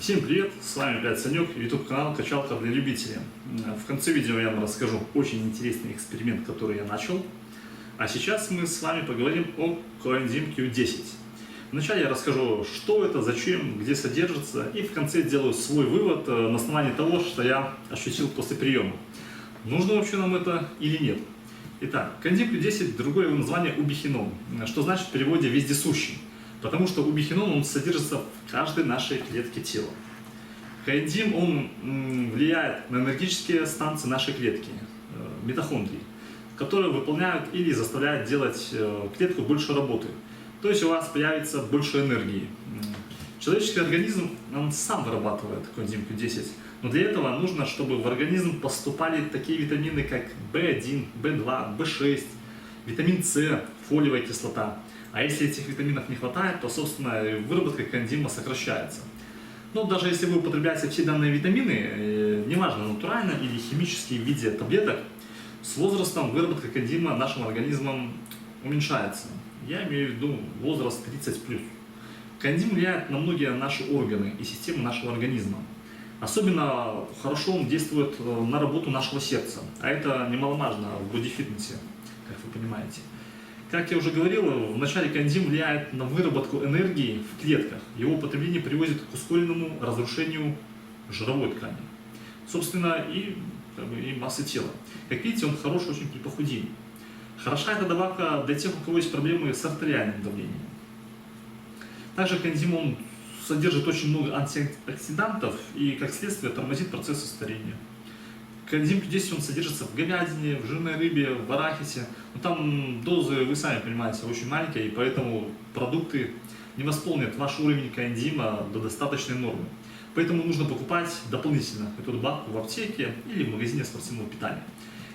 Всем привет, с вами опять Санек, YouTube канал Качалка для любителей. В конце видео я вам расскажу очень интересный эксперимент, который я начал. А сейчас мы с вами поговорим о коэнзим Q10. Вначале я расскажу, что это, зачем, где содержится, и в конце сделаю свой вывод на основании того, что я ощутил после приема. Нужно вообще нам это или нет? Итак, коэнзим Q10, другое его название убихинол, что значит в переводе вездесущий. Потому что убихинол он содержится в каждой нашей клетке тела. Коэнзим он влияет на энергетические станции нашей клетки, митохондрии, которые выполняют или заставляют делать клетку больше работы. То есть у вас появится больше энергии. Человеческий организм он сам вырабатывает коэнзим Q10, но для этого нужно, чтобы в организм поступали такие витамины, как B1, B2, B6, витамин С, фолиевая кислота. А если этих витаминов не хватает, то, собственно, выработка коэнзима сокращается. Но даже если вы употребляете все данные витамины, неважно, натурально или химически в виде таблеток, с возрастом выработка коэнзима нашим организмом уменьшается. Я имею в виду возраст 30+. Коэнзим влияет на многие наши органы и системы нашего организма. Особенно хорошо он действует на работу нашего сердца, а это немаловажно в бодифитнесе, как вы понимаете. Как я уже говорил, вначале коэнзим влияет на выработку энергии в клетках. Его употребление приводит к ускоренному разрушению жировой ткани. Собственно, и массы тела. Как видите, он хорош очень при похудении. Хороша эта добавка для тех, у кого есть проблемы с артериальным давлением. Также коэнзим он содержит очень много антиоксидантов и, как следствие, тормозит процессы старения. Коэнзим Q10 он содержится в говядине, в жирной рыбе, в арахисе. Но там дозы, вы сами понимаете, очень маленькие, и поэтому продукты не восполнят ваш уровень коэнзима до достаточной нормы. Поэтому нужно покупать дополнительно эту добавку в аптеке или в магазине спортивного питания.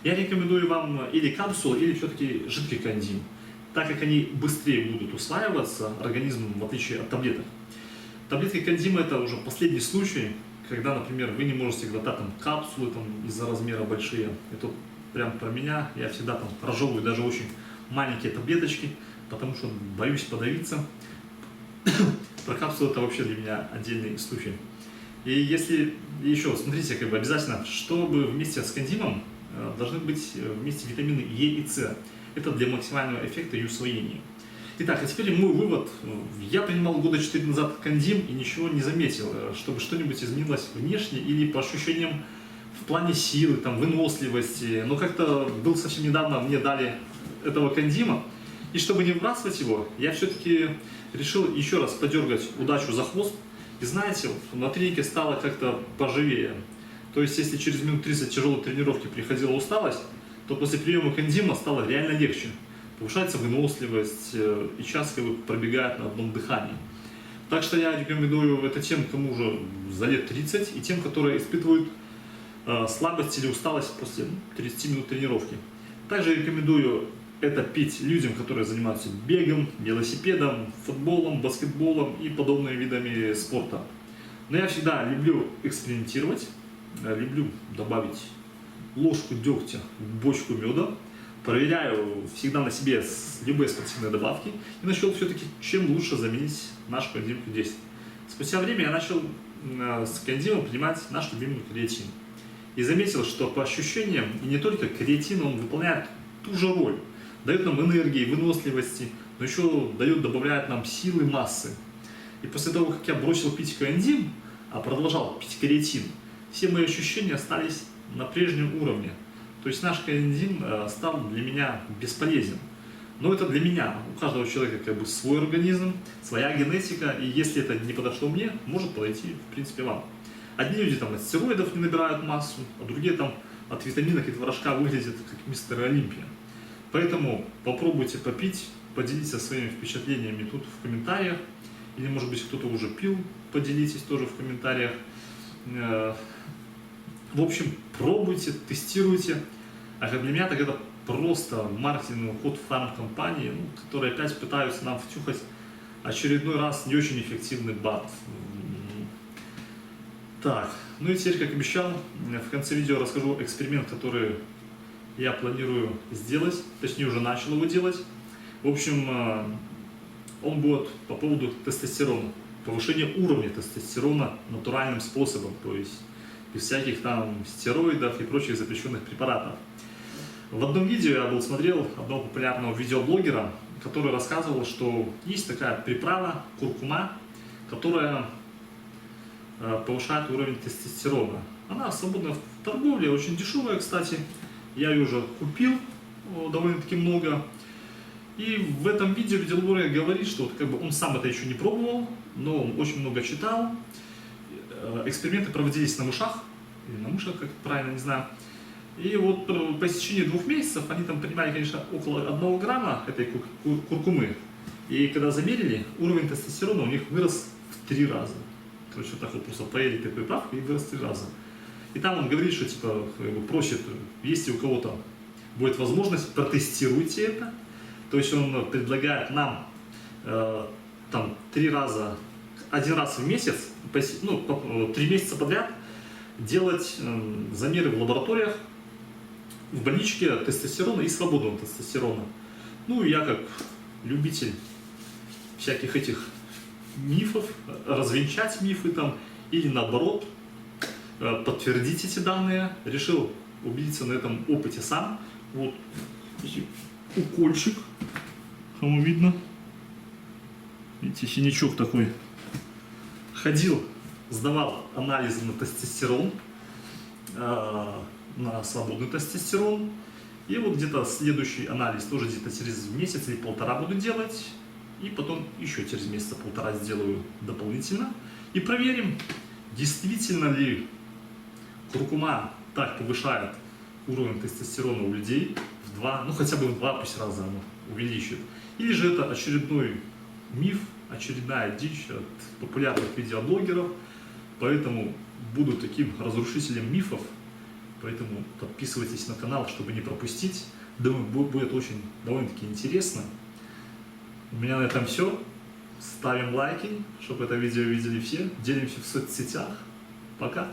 Я рекомендую вам или капсулы, или все-таки жидкий коэнзим, так как они быстрее будут усваиваться организмом, в отличие от таблеток. Таблетки коэнзима это уже последний случай, когда, например, вы не можете глотать капсулы из-за размера большие. Это прям про меня. Я всегда разжевываю даже очень маленькие таблеточки, потому что боюсь подавиться. Про капсулы это вообще для меня отдельный случай. И если еще, смотрите, обязательно, чтобы вместе с коэнзимом должны быть вместе витамины Е и С. Это для максимального эффекта и усвоения. Итак, а теперь мой вывод. Я принимал года 4 назад коэнзим и ничего не заметил, чтобы что-нибудь изменилось внешне или по ощущениям в плане силы, выносливости. Но как-то был совсем недавно, мне дали этого коэнзима. И чтобы не выбрасывать его, я все-таки решил еще раз подергать удачу за хвост. И знаете, на тренике стало как-то поживее. То есть, если через минут 30 тяжелой тренировки приходила усталость, то после приема коэнзима стало реально легче. Повышается выносливость и часто пробегает на одном дыхании. Так что я рекомендую это тем, кому уже за лет 30 и тем, которые испытывают слабость или усталость после 30 минут тренировки. Также рекомендую это пить людям, которые занимаются бегом, велосипедом, футболом, баскетболом и подобными видами спорта. Но я всегда люблю экспериментировать, люблю добавить ложку дегтя в бочку меда. Проверяю всегда на себе любые спортивные добавки и нашел все-таки, чем лучше заменить наш коэнзим Q10. Спустя время я начал с коэнзимом принимать наш любимый креатин. И заметил, что по ощущениям, и не только креатин, он выполняет ту же роль. Дает нам энергии, выносливости, но еще добавляет нам силы, массы. И после того, как я бросил пить коэнзим, а продолжал пить креатин, все мои ощущения остались на прежнем уровне. То есть наш коэнзим стал для меня бесполезен. Но это для меня. У каждого человека свой организм, своя генетика. И если это не подошло мне, может подойти в принципе вам. Одни люди от стероидов не набирают массу, а другие от витаминок и творожка выглядят как мистер Олимпия. Поэтому попробуйте попить, поделитесь своими впечатлениями тут в комментариях. Или может быть кто-то уже пил, поделитесь тоже в комментариях. В общем, пробуйте, тестируйте. А для меня так это просто маркетинговый ход фармкомпании, которые опять пытаются нам втюхать очередной раз не очень эффективный БАД. Так, ну и теперь, как обещал, в конце видео расскажу эксперимент, который я планирую сделать, точнее уже начал его делать. В общем, он будет по поводу тестостерона. повышение уровня тестостерона натуральным способом, то есть без всяких там стероидов и прочих запрещенных препаратов. В одном видео я смотрел одного популярного видеоблогера, который рассказывал, что есть такая приправа куркума, которая повышает уровень тестостерона. Она свободна в торговле, очень дешевая, кстати. Я ее уже купил довольно-таки много. И в этом видео видеоблогер говорит, что как бы он сам это еще не пробовал, но он очень много читал. Эксперименты проводились на мышах, или на мышах, как правильно, не знаю. И вот по истечении 2 месяцев они там принимали, конечно, около 1 грамма этой куркумы. И когда замерили, уровень тестостерона у них вырос в 3 раза. Короче, вот так вот просто поели этой приправкой и вырос в 3 раза. И там он говорит, что типа просит, если у кого-то будет возможность, протестируйте это. То есть он предлагает нам там 3 раза, 1 раз в месяц, 3 месяца подряд делать замеры в лабораториях, в больничке тестостерона и свободного тестостерона. Ну, я как любитель всяких этих мифов, развенчать мифы там, или наоборот, подтвердить эти данные, решил убедиться на этом опыте сам. Вот укольчик, кому видно, видите, синячок такой. Ходил, сдавал анализы на тестостерон, на свободный тестостерон. И вот где-то следующий анализ тоже где-то через месяц или 1,5 буду делать. И потом еще через месяца 1,5 сделаю дополнительно. И проверим, действительно ли куркума так повышает уровень тестостерона у людей в 2, ну хотя бы в 2 пусть раза она увеличит. Или же это очередной миф, очередная дичь от популярных видеоблогеров. Поэтому буду таким разрушителем мифов. Поэтому подписывайтесь на канал, чтобы не пропустить. Думаю, будет очень довольно-таки интересно. У меня на этом все. Ставим лайки, чтобы это видео видели все. Делимся в соцсетях. Пока.